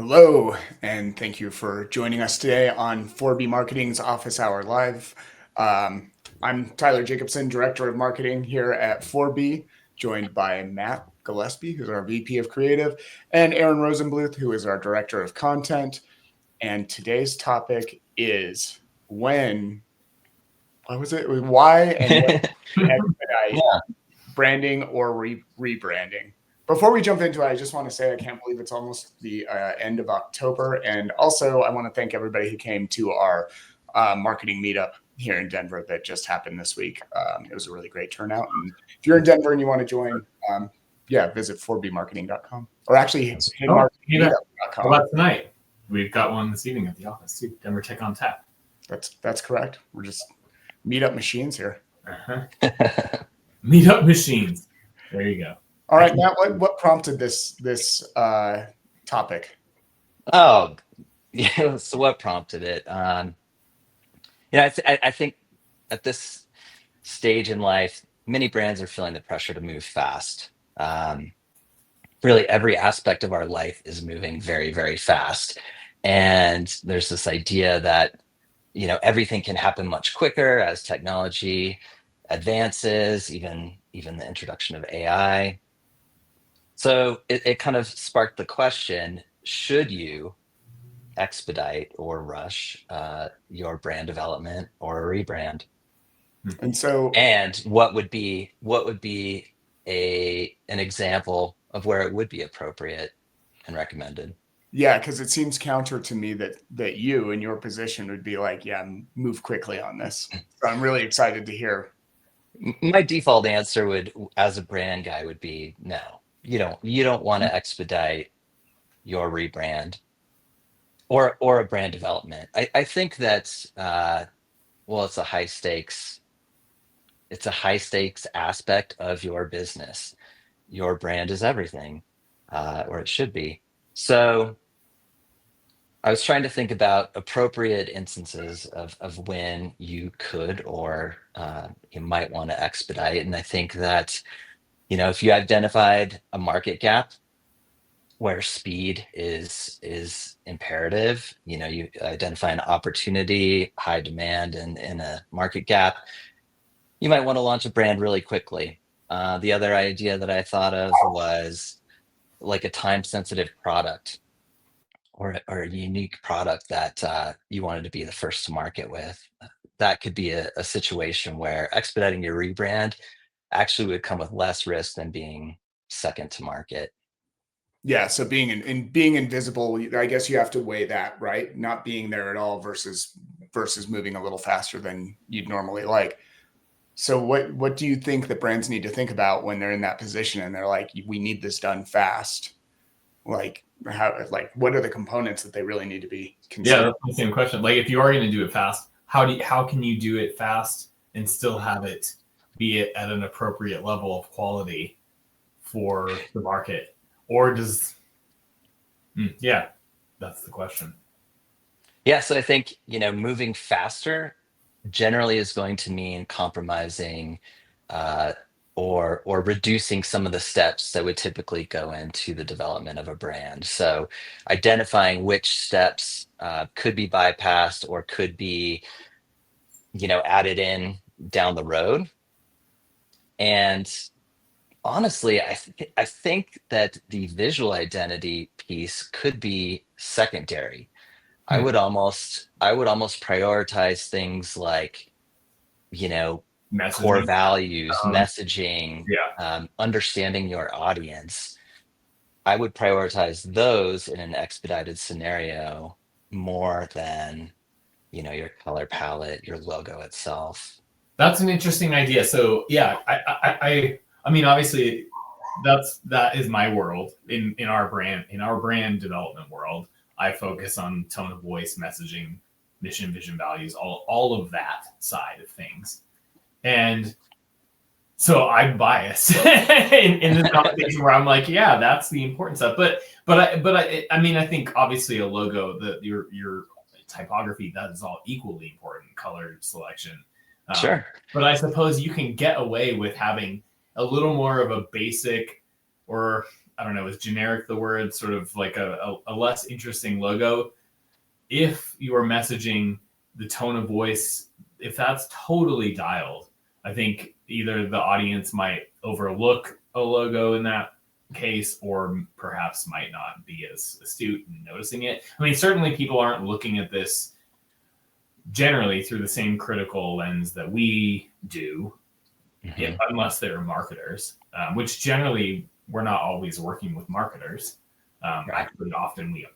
Hello, and thank you for joining us today on 4B Marketing's Office Hour Live. I'm Tyler Jacobson, Director of Marketing here at 4B, joined by Matt Gillespie, who's our VP of Creative, and Aaron Rosenbluth, who is our Director of Content. And today's topic is why and when expedite Yeah. branding or rebranding. Before we jump into it, I just want to say I can't believe it's almost the end of October. And also, I want to thank everybody who came to our marketing meetup here in Denver that just happened this week. It was a really great turnout. And if you're in Denver and you want to join, visit 4bmarketing.com or actually Hey, how hitmarketingmeetup.com. about tonight? We've got one this evening at the office too. Denver Tech on Tap. That's correct. We're just meetup machines here. Meetup machines. There you go. All right, Matt, what prompted this topic? Oh, yeah. So what prompted it? I think at this stage in life, many brands are feeling the pressure to move fast. Really, every aspect of our life is moving very, very fast, and there's this idea that everything can happen much quicker as technology advances, even the introduction of AI. So it kind of sparked the question: should you expedite or rush your brand development or a rebrand? And so, And what would be an example of where it would be appropriate and recommended? yeah, because it seems counter to me that you in your position would be like, yeah, move quickly on this. So I'm really excited to hear. My default answer would, as a brand guy, would be no. You don't want to expedite your rebrand or a brand development. I think that well, it's a high stakes aspect of your business. Your brand is everything, or it should be. So I was trying to think about appropriate instances of when you could or you might want to expedite. And I think that, if you identified a market gap where speed is imperative, you identify an opportunity, high demand, and in a market gap, you might want to launch a brand really quickly. The other idea that I thought of was like a time sensitive product or a unique product that you wanted to be the first to market with. That could be a situation where expediting your rebrand actually would come with less risk than being second to market. Yeah, so being invisible, I guess you have to weigh that, right? Not being there at all versus moving a little faster than you'd normally like. So what do you think that brands need to think about when they're in that position and they're like, we need this done fast? What are the components that they really need to be Yeah, considering? that's the same question. Like, if you are going to do it fast, how can you do it fast and still have it be at an appropriate level of quality for the market? Or that's the question. Yeah, so I think, moving faster generally is going to mean compromising uh, or reducing some of the steps that would typically go into the development of a brand. So identifying which steps could be bypassed or could be, added in down the road. And honestly, I think that the visual identity piece could be secondary. I would almost prioritize things like, you know, core Messaging. values, Um, messaging, yeah. understanding your audience. I would prioritize those in an expedited scenario more than, your color palette, your logo itself. That's an interesting idea. So yeah, I mean, obviously, that is my world in our brand development world. I focus on tone of voice, messaging, mission, vision, values, all of that side of things, and so I'm biased in this conversation where I'm like, yeah, that's the important stuff. I mean, I think obviously a logo, your typography, that is all equally important. Color selection, Sure. but I suppose you can get away with having a little more of a basic, or I don't know, is generic the word, sort of like a less interesting logo, if you are messaging the tone of voice, if that's totally dialed, I think either the audience might overlook a logo in that case, or perhaps might not be as astute in noticing it. I mean, certainly people aren't looking at this generally through the same critical lens that we do, unless they're marketers, which generally we're not always working with marketers. Right. Actually,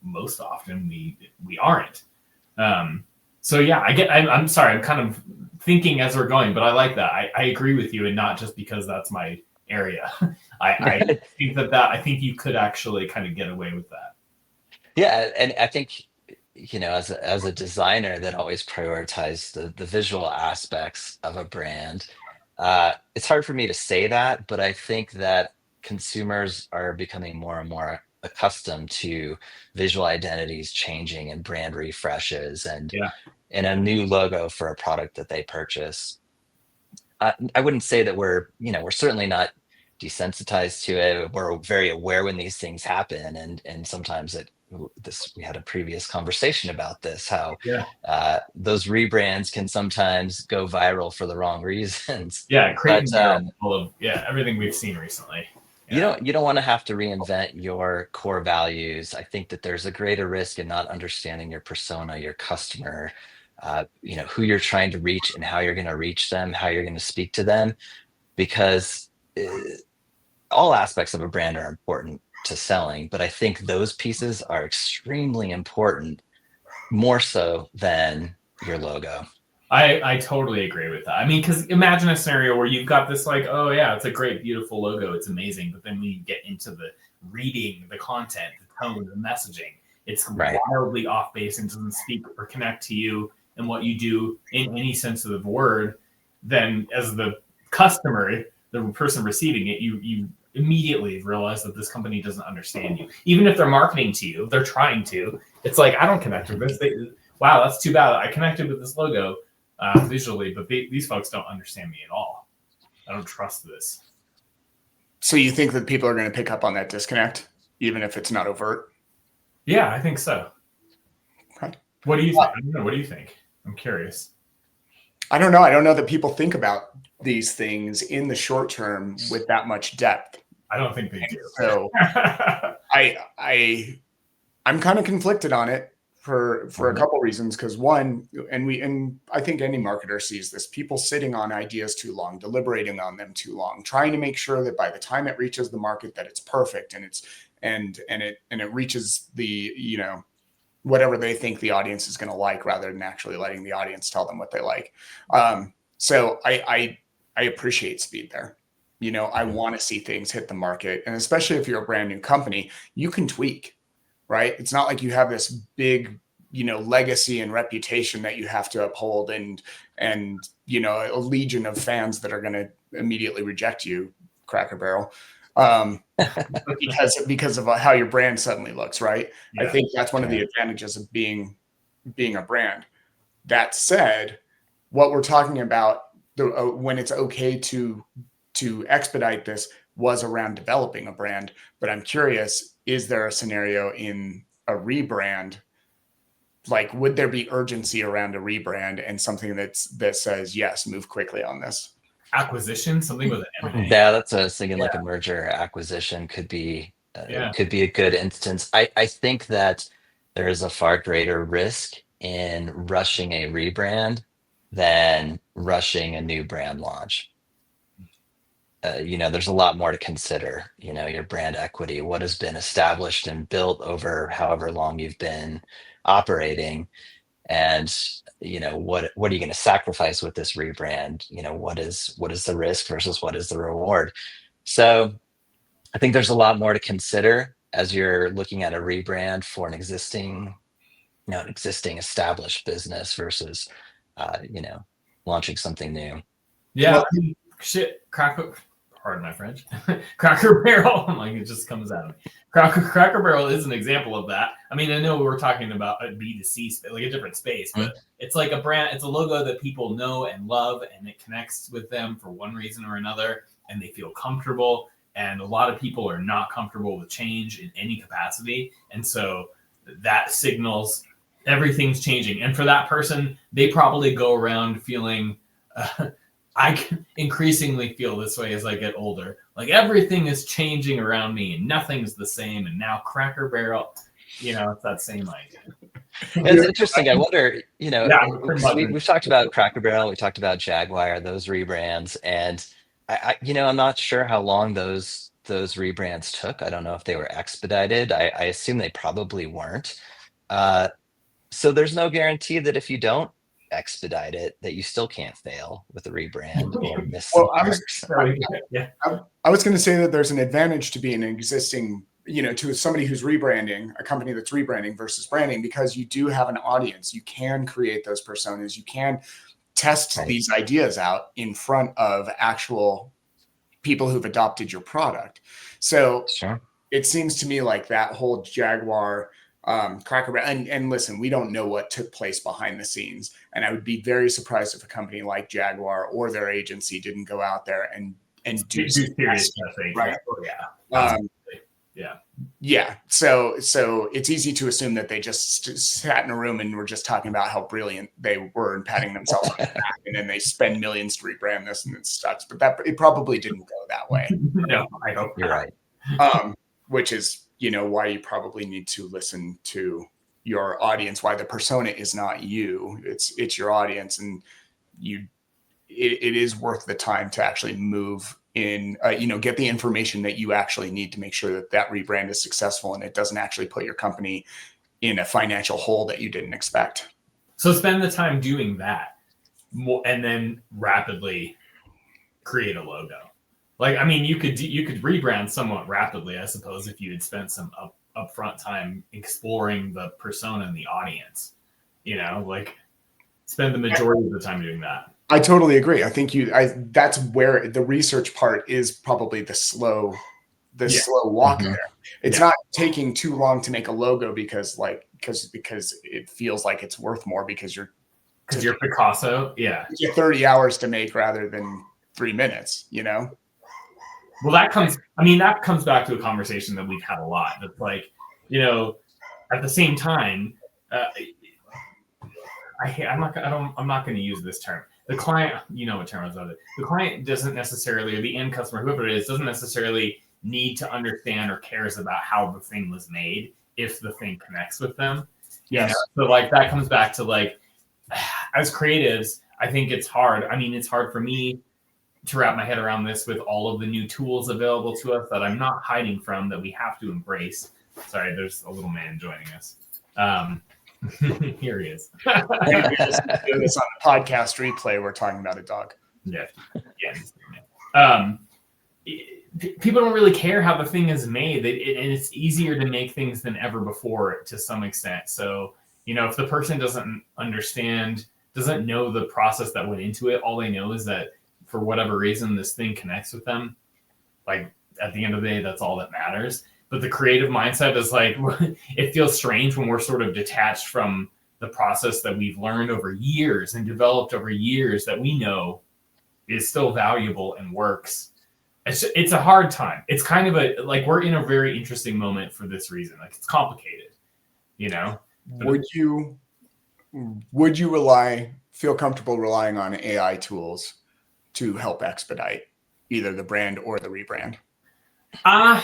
most often we aren't. So yeah, I'm sorry, I'm kind of thinking as we're going, but I like that. I agree with you, and not just because that's my area. I think you could actually kind of get away with that. Yeah, and I think, as a designer that always prioritizes the visual aspects of a brand, it's hard for me to say that, but I think that consumers are becoming more and more accustomed to visual identities changing and brand refreshes Yeah. and a new logo for a product that they purchase. I wouldn't say that we're certainly not desensitized to it. We're very aware when these things happen, and sometimes we had a previous conversation about this, how Yeah. those rebrands can sometimes go viral for the wrong reasons. Yeah, But Creighton full of everything we've seen recently. you don't want to have to reinvent your core values. I think that there's a greater risk in not understanding your persona, your customer, who you're trying to reach and how you're going to reach them, how you're going to speak to them, because all aspects of a brand are important to selling, but I think those pieces are extremely important, more so than your logo. I totally agree with that. I mean, because imagine a scenario where you've got this like, oh yeah, it's a great, beautiful logo, it's amazing, but then when you get into the reading, the content, the tone, the messaging, it's Right. wildly off base and doesn't speak or connect to you and what you do in any sense of the word. Then, as the customer, the person receiving it, you immediately realize that this company doesn't understand you. Even if they're marketing to you, they're trying to. It's like, I don't connect with this. Wow, that's too bad. I connected with this logo visually, but these folks don't understand me at all. I don't trust this. So you think that people are going to pick up on that disconnect, even if it's not overt? Yeah, I think so. Okay. What do you think? I don't know. What do you think? I'm curious. I don't know. I don't know that people think about these things in the short term with that much depth. I don't think they do. So I'm kind of conflicted on it for a couple reasons. Because one, and I think any marketer sees this: people sitting on ideas too long, deliberating on them too long, trying to make sure that by the time it reaches the market that it's perfect and it reaches the whatever they think the audience is going to like, rather than actually letting the audience tell them what they like. So I appreciate speed there. I want to see things hit the market, and especially if you're a brand new company, you can tweak, right? It's not like you have this big, legacy and reputation that you have to uphold, and a legion of fans that are going to immediately reject you, Cracker Barrel, because of how your brand suddenly looks, right? Yeah. I think that's one of the advantages of being a brand. That said, what we're talking about, when it's okay to expedite this, was around developing a brand. But I'm curious, is there a scenario in a rebrand? Like, would there be urgency around a rebrand and something that says, yes, move quickly on this? Acquisition, something with an M&A. Yeah, that's what I was thinking. Like a merger acquisition could be a good instance. I think that there is a far greater risk in rushing a rebrand than rushing a new brand launch. There's a lot more to consider. Your brand equity, what has been established and built over however long you've been operating, and what are you going to sacrifice with this rebrand? What is the risk versus what is the reward? So I think there's a lot more to consider as you're looking at a rebrand for an existing established business versus launching something new. Yeah. Pardon my French. Cracker Barrel, like, it just comes out of me. Cracker Barrel is an example of that. I mean, I know we're talking about a B2C space, like a different space, but it's like a brand. It's a logo that people know and love, and it connects with them for one reason or another, and they feel comfortable. and a lot of people are not comfortable with change in any capacity. And so that signals everything's changing. And for that person, they probably go around feeling, I increasingly feel this way as I get older. Like everything is changing around me and nothing's the same. And now Cracker Barrel, it's that same idea. It's interesting. I wonder, Yeah, pretty much. we've talked about Cracker Barrel, we talked about Jaguar, those rebrands, and I'm not sure how long those rebrands took. I don't know if they were expedited. I assume they probably weren't. So there's no guarantee that if you don't expedite it, that you still can't fail with a rebrand or miss some Well, I marks. was going to say that there's an advantage to being an existing, to somebody who's rebranding, a company that's rebranding versus branding, because you do have an audience. You can create those personas. You can test Right. these ideas out in front of actual people who've adopted your product. So Sure. it seems to me like that whole Jaguar, Cracker Barrel, and listen, we don't know what took place behind the scenes. And I would be very surprised if a company like Jaguar or their agency didn't go out there and do some serious testing. testing. Right. Oh, yeah. Yeah. Yeah. So it's easy to assume that they just sat in a room and were just talking about how brilliant they were and patting themselves on the back, and then they spend millions to rebrand this and it sucks. But it probably didn't go that way. No, I hope You're not. right. Which is, why you probably need to listen to your audience, why the persona is not you, it's your audience, and it is worth the time to actually move in, get the information that you actually need to make sure that rebrand is successful and it doesn't actually put your company in a financial hole that you didn't expect. So spend the time doing that and then rapidly create a logo. Like, I mean, you could rebrand somewhat rapidly, I suppose, if you had spent some upfront time exploring the persona and the audience, spend the majority of the time doing that. I totally agree. I think that's where the research part is probably the slow walk Mhm. there. It's not taking too long to make a logo because it feels like it's worth more because you're Picasso. Yeah. 30 hours to make rather than 3 minutes, Well, that comes back to a conversation that we've had a lot. That's like, at the same time, I'm not going to use this term. The client, what term is that? The client doesn't necessarily, or the end customer, whoever it is, doesn't necessarily need to understand or cares about how the thing was made if the thing connects with them. Yes. So like that comes back to like, as creatives, I think it's hard. I mean, it's hard for me to wrap my head around this with all of the new tools available to us that I'm not hiding from, that we have to embrace. Sorry, there's a little man joining us. Here he is. We just do this on a podcast replay. We're talking about a dog. Yeah. People don't really care how the thing is made, and it's easier to make things than ever before to some extent. So, if the person doesn't know the process that went into it, all they know is that for whatever reason, this thing connects with them. Like at the end of the day, that's all that matters. But the creative mindset is like, it feels strange when we're sort of detached from the process that we've learned over years and developed over years that we know is still valuable and works. It's a hard time. It's kind of we're in a very interesting moment for this reason. Like it's complicated, Would you feel comfortable relying on AI tools to help expedite either the brand or the rebrand? I'm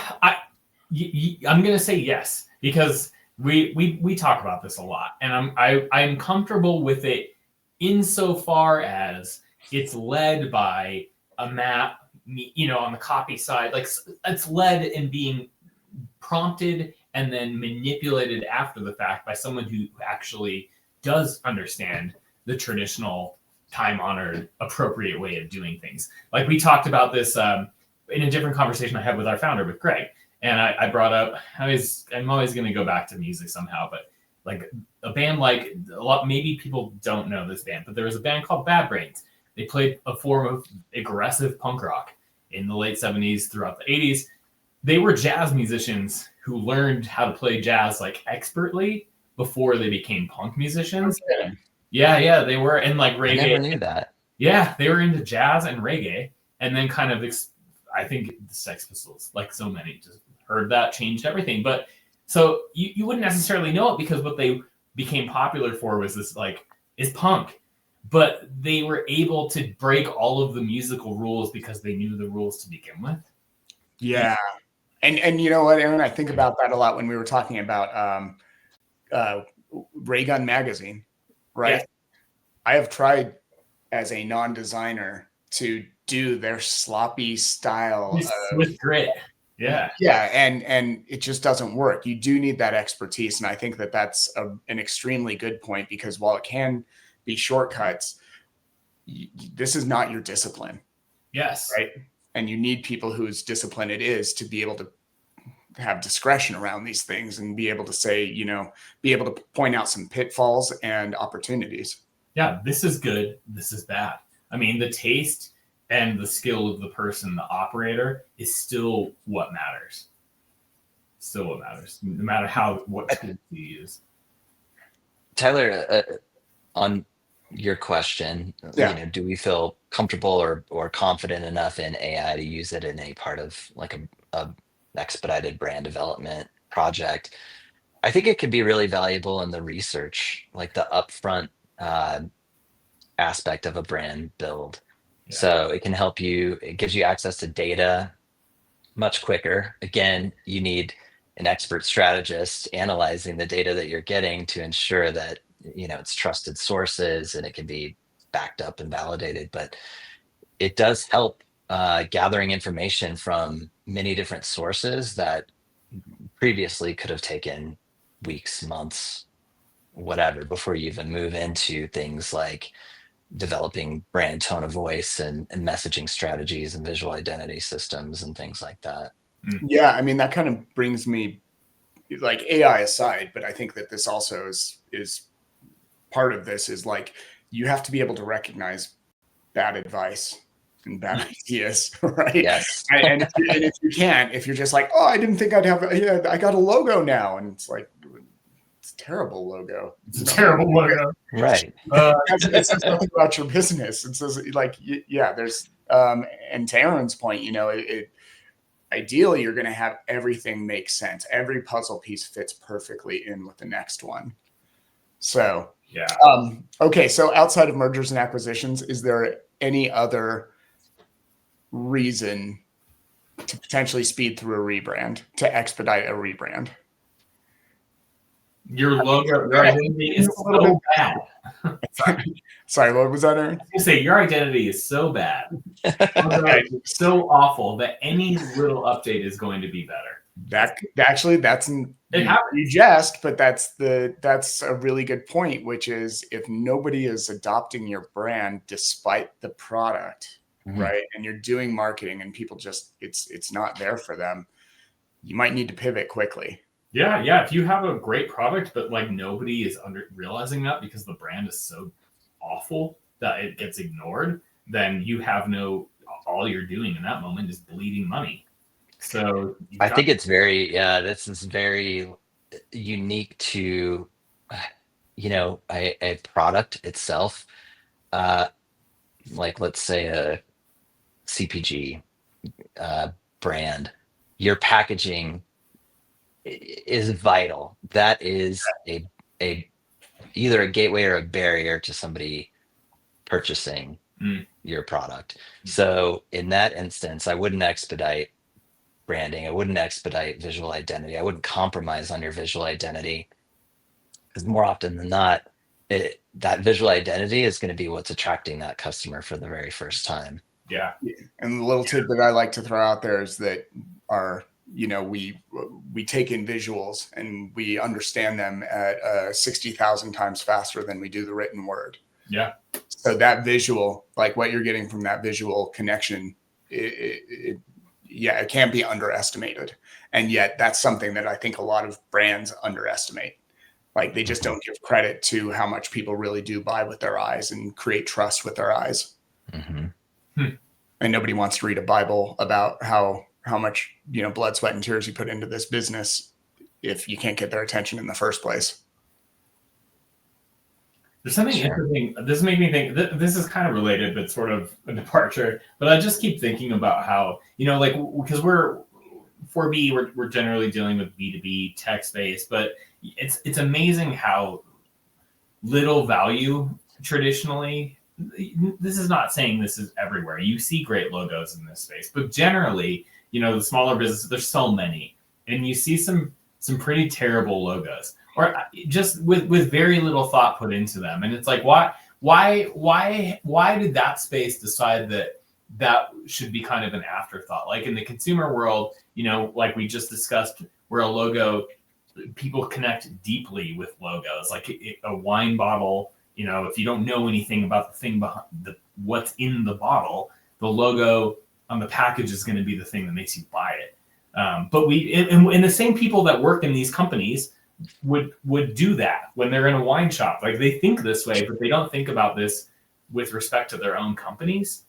going to say yes, because we talk about this a lot, and I'm comfortable with it insofar as it's led by a map, on the copy side, like it's led and being prompted and then manipulated after the fact by someone who actually does understand the traditional time-honored appropriate way of doing things. Like we talked about this in a different conversation I had with our founder, with Greg. And I brought up, I'm always going to go back to music somehow, but like a band maybe people don't know this band, but there was a band called Bad Brains. They played a form of aggressive punk rock in the late 70s throughout the 80s. They were jazz musicians who learned how to play jazz like expertly before they became punk musicians. Okay. Yeah, they were in like reggae. I never knew that. Yeah, they were into jazz and reggae, and then kind of I think the Sex Pistols, like so many, just heard that, changed everything. But so you wouldn't necessarily know it because what they became popular for was this like is punk. But they were able to break all of the musical rules because they knew the rules to begin with. Yeah. And you know what, Aaron, I think about that a lot when we were talking about Ray Gun magazine, right? Yeah. I have tried as a non-designer to do their sloppy style With grit. Yeah. Yeah, and it just doesn't work. You do need that expertise, and I think that that's an extremely good point, because while it can be shortcuts, this is not your discipline, Yes. right? And you need people whose discipline it is to be able to have discretion around these things and be able to say, be able to point out some pitfalls and opportunities. Yeah, this is good, this is bad. I mean, the taste and the skill of the person, the operator, is still what matters. Still what matters, no matter what tool you use. Tyler, on your question, Yeah. do we feel comfortable or confident enough in AI to use it in a part of like a expedited brand development project? I think it could be really valuable in the research, like the upfront aspect of a brand build. Yeah. So it can help you, it gives you access to data much quicker. Again, you need an expert strategist analyzing the data that you're getting to ensure that it's trusted sources and it can be backed up and validated. But it does help gathering information from many different sources that previously could have taken weeks, months, whatever, before you even move into things like developing brand tone of voice and messaging strategies and visual identity systems and things like that. Yeah, I mean, that kind of brings me, like, AI aside, but I think that this also is part of this, is like, you have to be able to recognize bad advice and bad ideas, right? Yes. And if you can't, if you're just like, oh, I didn't think I'd have, I got a logo now, and it's like, it's a terrible logo. It's a terrible logo. Right. It says nothing about your business. It says, like, yeah, there's, and to Aaron's point, ideally you're going to have everything make sense. Every puzzle piece fits perfectly in with the next one. So, yeah. Okay. So outside of mergers and acquisitions, is there any other reason to potentially speed through a rebrand, to expedite a rebrand? Your logo, your identity is so bad. Sorry, what was that, Aaron? I was going to say, your identity is so bad, so awful, that any little update is going to be better. That's It happens. You jest, but that's a really good point, which is, if nobody is adopting your brand despite the product, right, and you're doing marketing and people just, it's not there for them, you might need to pivot quickly. Yeah. If you have a great product, but like nobody is realizing that because the brand is so awful that it gets ignored, then you have all you're doing in that moment is bleeding money. So I think it's this is very unique to, a product itself. Like, let's say a CPG brand, your packaging is vital. That is a either a gateway or a barrier to somebody purchasing your product. So in that instance, I wouldn't expedite branding. I wouldn't expedite visual identity. I wouldn't compromise on your visual identity, because more often than not, that visual identity is going to be what's attracting that customer for the very first time. Yeah. And the little tidbit I like to throw out there is that we take in visuals and we understand them at 60,000 times faster than we do the written word. Yeah. So that visual, like what you're getting from that visual connection, it can't be underestimated. And yet that's something that I think a lot of brands underestimate. Like, they just don't give credit to how much people really do buy with their eyes and create trust with their eyes. And nobody wants to read a Bible about how much, blood, sweat, and tears you put into this business if you can't get their attention in the first place. There's something Sure. interesting. This made me think. This is kind of related, but sort of a departure. But I just keep thinking about how, like, because we're 4B, we're generally dealing with B2B tech space, but it's amazing how little value traditionally. This is not saying this is everywhere. You see great logos in this space, but generally, the smaller businesses, there's so many, and you see some pretty terrible logos, or just with very little thought put into them. And it's like, why did that space decide that should be kind of an afterthought? Like in the consumer world, like we just discussed, where a logo, people connect deeply with logos, like a wine bottle. If you don't know anything about the thing behind what's in the bottle, the logo on the package is going to be the thing that makes you buy it. But and the same people that work in these companies would do that when they're in a wine shop. Like they think this way, but they don't think about this with respect to their own companies.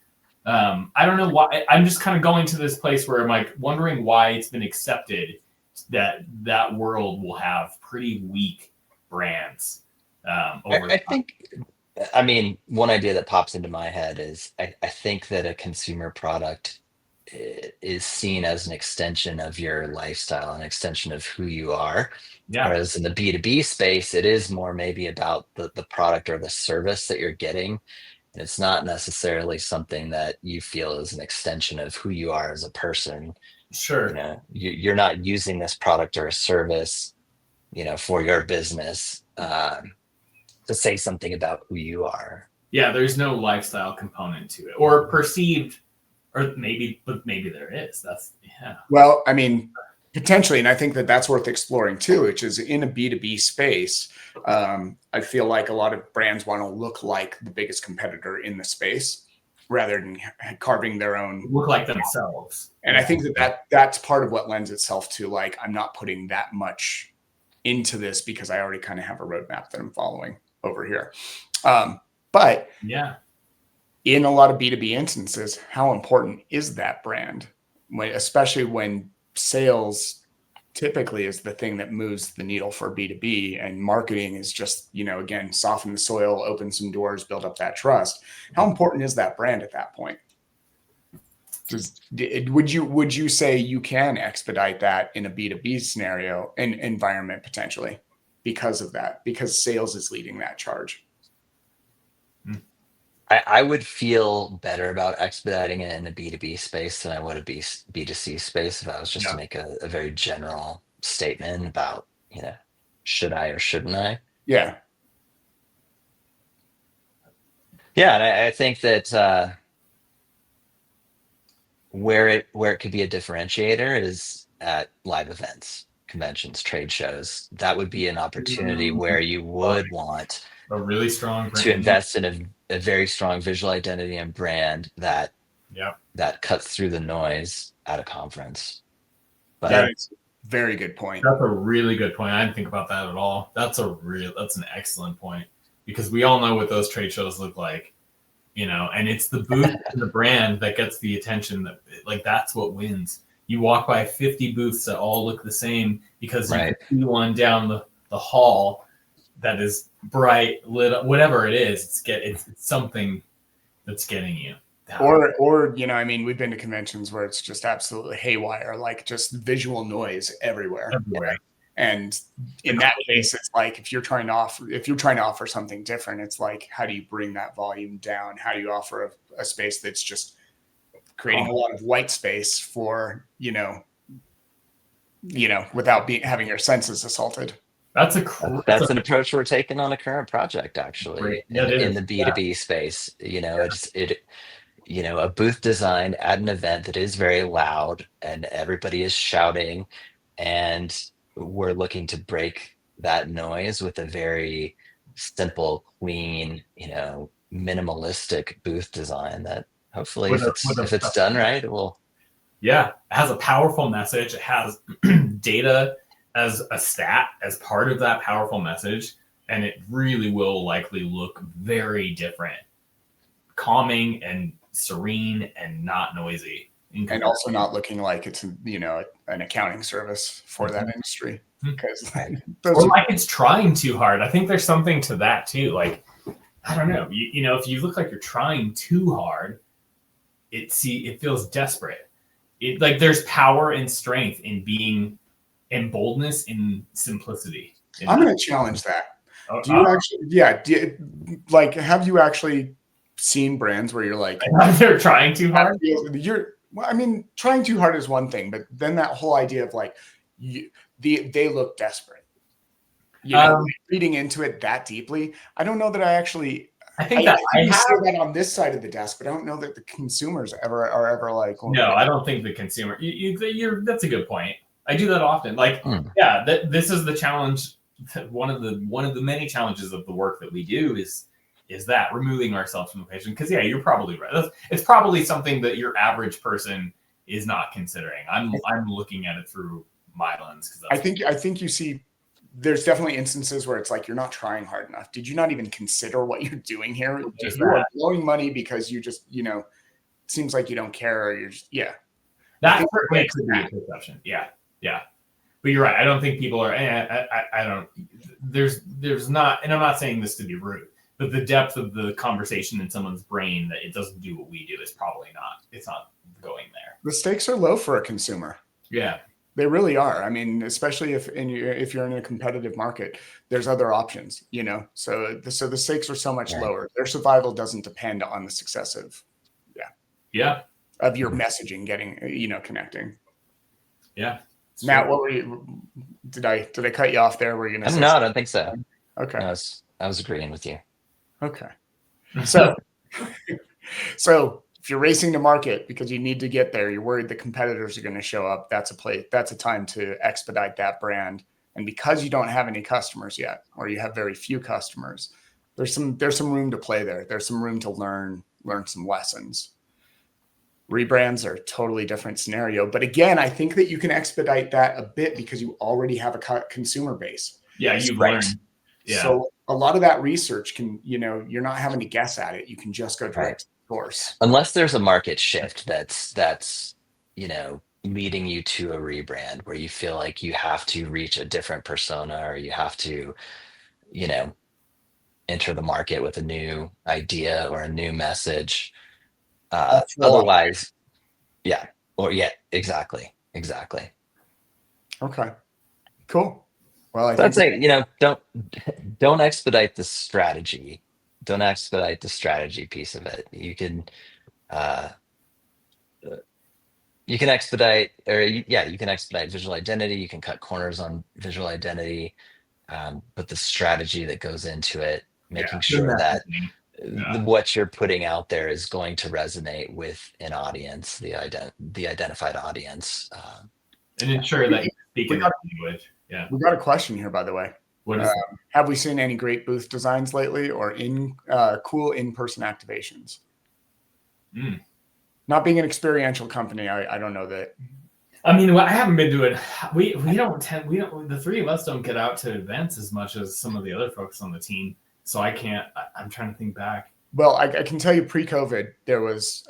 I don't know why. I'm just kind of going to this place where I'm like wondering why it's been accepted that world will have pretty weak brands. I think, I mean, one idea that pops into my head is I think that a consumer product is seen as an extension of your lifestyle, an extension of who you are. Yeah, Whereas in the B2B space, it is more maybe about the product or the service that you're getting. And it's not necessarily something that you feel is an extension of who you are as a person. sure. You're not using this product or a service, for your business. To say something about who you are. Yeah, there's no lifestyle component to it, or perceived, or maybe there is. That's yeah. Well, I mean, potentially, and I think that that's worth exploring too, which is in a B2B space. I feel like a lot of brands want to look like the biggest competitor in the space rather than carving their own. Look like themselves. And I think that's part of what lends itself to, like, I'm not putting that much into this because I already kind of have a roadmap that I'm following over here. But yeah, in a lot of B2B instances, how important is that brand? Especially when sales typically is the thing that moves the needle for B2B, and marketing is just, again, soften the soil, open some doors, build up that trust. How important is that brand at that point? Would you say you can expedite that in a B2B scenario and environment potentially because of that, because sales is leading that charge? I would feel better about expediting it in a B2B space than I would a B2C space if I was just to make a very general statement about, should I or shouldn't I? Yeah. Yeah, and I think that where it could be a differentiator is at live events, conventions, trade shows. That would be an opportunity where you would want a really strong brand to invest in a very strong visual identity and brand that cuts through the noise at a conference. But that's a very good point. That's a really good point. I didn't think about that at all. That's an excellent point, because we all know what those trade shows look like, and it's the booth and the brand that gets the attention. That's what wins. You walk by 50 booths that all look the same because you can see one down the hall that is bright, lit up, whatever it is. It's something that's getting you. Or I mean, we've been to conventions where it's just absolutely haywire, like just visual noise everywhere. And in that case, it's like if you're trying to offer something different, it's like, how do you bring that volume down? How do you offer a space that's just creating a lot of white space for without having your senses assaulted? That's an approach we're taking on a current project, actually, in the B2B space. A booth design at an event that is very loud and everybody is shouting, and we're looking to break that noise with a very simple, clean, minimalistic booth design that hopefully, if it's done right, it will. Yeah, it has a powerful message. It has data as a stat as part of that powerful message, and it really will likely look very different, calming and serene and not noisy, and also not looking like it's an accounting service for that industry, because it's trying too hard. I think there's something to that too. Like I don't know. You know, if you look like you're trying too hard, it feels desperate. It like there's power and strength in being, and boldness in simplicity. I'm going to challenge that. Oh, Do you actually? Yeah. Like, have you actually seen brands where you're like, they're trying too hard? Well, I mean, trying too hard is one thing, but then that whole idea of like, they look desperate. You know, reading into it that deeply, I don't know that I actually. I think that I you have see that on this side of the desk, but I don't know that the consumers are ever like. Well, no. I don't think the consumer. You're that's a good point. I do that often. Like, yeah, this is the challenge. One of the many challenges of the work that we do is that removing ourselves from the patient. Because yeah, you're probably right. It's probably something that your average person is not considering. I'm looking at it through my lens. I think you see. There's definitely instances where it's like you're not trying hard enough. Did you not even consider what you're doing here? You are blowing money because you just, you know, it seems like you don't care, or you're just, yeah. That certainly could be a perception. Yeah, yeah. But you're right. I don't think people are. I don't. There's not, and I'm not saying this to be rude, but the depth of the conversation in someone's brain that it doesn't do what we do is probably not. It's not going there. The stakes are low for a consumer. Yeah. They really are. I mean, especially if you're in a competitive market, there's other options, you know. So the stakes are so much lower. Their survival doesn't depend on the success of, of your messaging getting, you know, connecting. Yeah. Matt, what were you? Did I cut you off there? Were you gonna? No, I don't think so. Okay. No, I was agreeing with you. Okay. So, if you're racing to market because you need to get there, you're worried the competitors are going to show up. That's a time to expedite that brand. And because you don't have any customers yet, or you have very few customers, there's some room to play there. There's some room to learn some lessons. Rebrands are a totally different scenario. But again, I think that you can expedite that a bit because you already have a consumer base. Yeah, you've learned. Yeah. So a lot of that research can, you know, you're not having to guess at it. You can just go direct to the source. Unless there's a market shift that's, you know, leading you to a rebrand where you feel like you have to reach a different persona, or you have to, you know, enter the market with a new idea or a new message. Otherwise, exactly. Okay, cool. Well, I think you know, don't expedite the strategy. Don't expedite the strategy piece of it. You can expedite, you can expedite visual identity. You can cut corners on visual identity, but the strategy that goes into it, making sure that what you're putting out there is going to resonate with an audience, the identified audience, and ensure that you speak in that language. Yeah, we got a question here, by the way. What is have we seen any great booth designs lately, or cool in-person activations? Not being an experiential company, I don't know that. I mean, I haven't been doing. We don't. The three of us don't get out to events as much as some of the other folks on the team. So I can't. I'm trying to think back. Well, I can tell you, pre-COVID, there was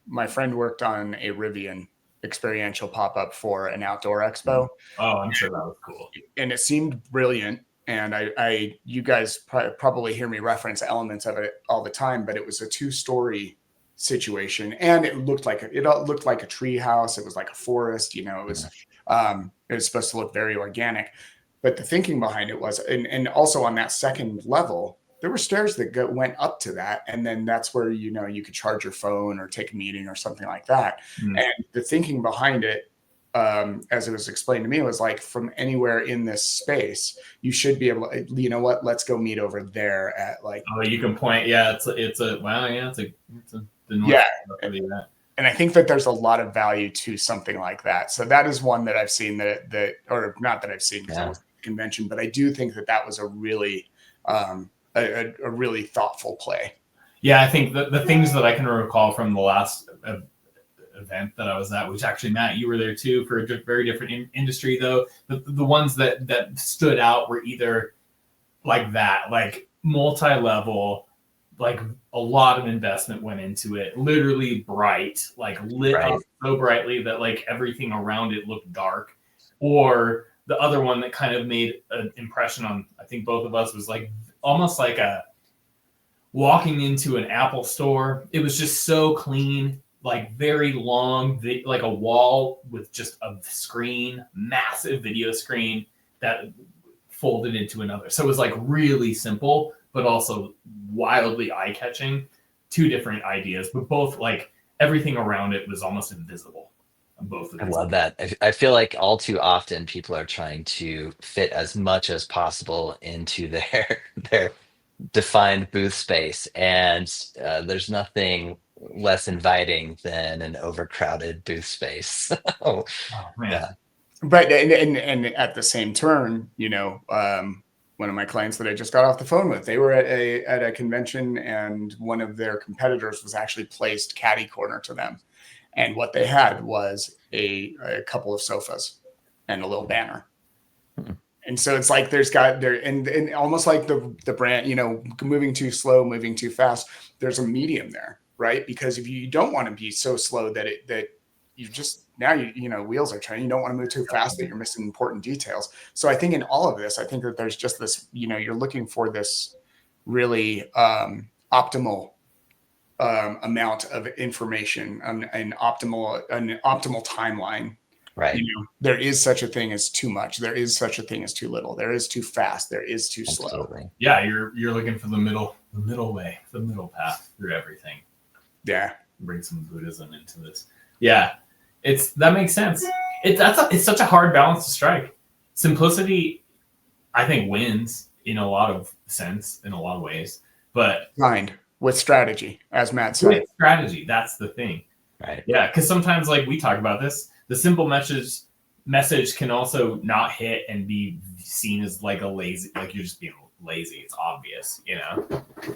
my friend worked on a Rivian experiential pop-up for an outdoor expo. Oh, I'm sure that was cool. And it seemed brilliant. And you guys probably hear me reference elements of it all the time, but it was a 2-story situation, and it looked like a tree house. It was like a forest, you know. It was supposed to look very organic, but the thinking behind it was, and also on that second level, there were stairs that went up to that, and then that's where, you know, you could charge your phone or take a meeting or something like that. And the thinking behind it, as it was explained to me, was like, from anywhere in this space, you should be able to, you know what, let's go meet over there at like. Oh, you can point. Yeah, it's a the north. Yeah. And I think that there's a lot of value to something like that. So that is one that I've seen or not that I've seen because I was at the convention, but I do think that was a really, a really thoughtful play. Yeah, I think the things that I can recall from the last event that I was at, which actually, Matt, you were there too, for a very different industry though. The ones that stood out were either like that, like multi-level, like a lot of investment went into it, literally bright, like lit up so brightly that like everything around it looked dark. Or the other one that kind of made an impression on, I think, both of us, was like almost like walking into an Apple store, it was just so clean, like very long, like a wall with just a screen, massive video screen that folded into another. So it was like really simple, but also wildly eye-catching. Two different ideas, but both like everything around it was almost invisible. Both of I these. love that. I feel like all too often people are trying to fit as much as possible into their their defined booth space, and there's nothing less inviting than an overcrowded booth space. So, Oh man. yeah, But and at the same turn, one of my clients that I just got off the phone with, they were at a convention, and one of their competitors was actually placed catty corner to them, and what they had was a couple of sofas and a little banner. Hmm. And so it's like and almost like the brand, moving too slow, moving too fast. There's a medium there, right? Because if you don't want to be so slow that you just now wheels are turning. You don't want to move too fast that you're missing important details. So I think in all of this, I think that there's just this, you're looking for this really optimal amount of information, an optimal timeline. right. There is such a thing as too much. There is such a thing as too little. There is too fast. There is too slow. Absolutely. Yeah, you're looking for the middle way, the middle path through everything. Yeah. Bring some Buddhism into this. Yeah, that makes sense. It's such a hard balance to strike. Simplicity, I think, wins in a lot of sense, in a lot of ways. But Mind with strategy, as Matt said. with strategy, that's the thing. Right. Yeah, because sometimes, like we talk about this, the simple message can also not hit and be seen as like a lazy, like you're just being lazy. It's obvious, We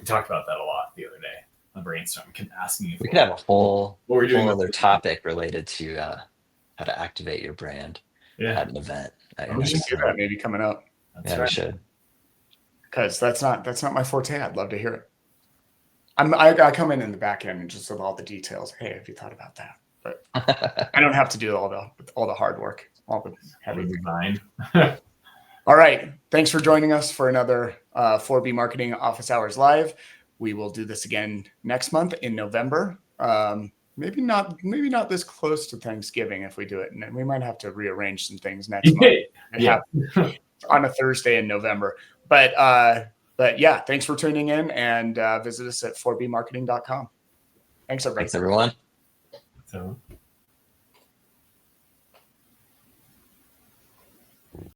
talked about that a lot the other day. On brainstorm, asking if We could have a whole what we're doing other topic related to how to activate your brand at an event. We should do that maybe coming up, That's Yeah, right. we should. because that's not my forte. I'd love to hear it. I come in the back end and just with all the details. Hey, have you thought about that? But I don't have to do all the hard work, all the heavy design. All right. Thanks for joining us for another 4B Marketing Office Hours Live. We will do this again next month in November. Maybe not this close to Thanksgiving if we do it. And we might have to rearrange some things next month. Yeah. On a Thursday in November. But yeah, thanks for tuning in, and visit us at 4bmarketing.com. Thanks, everybody. Thanks, everyone. So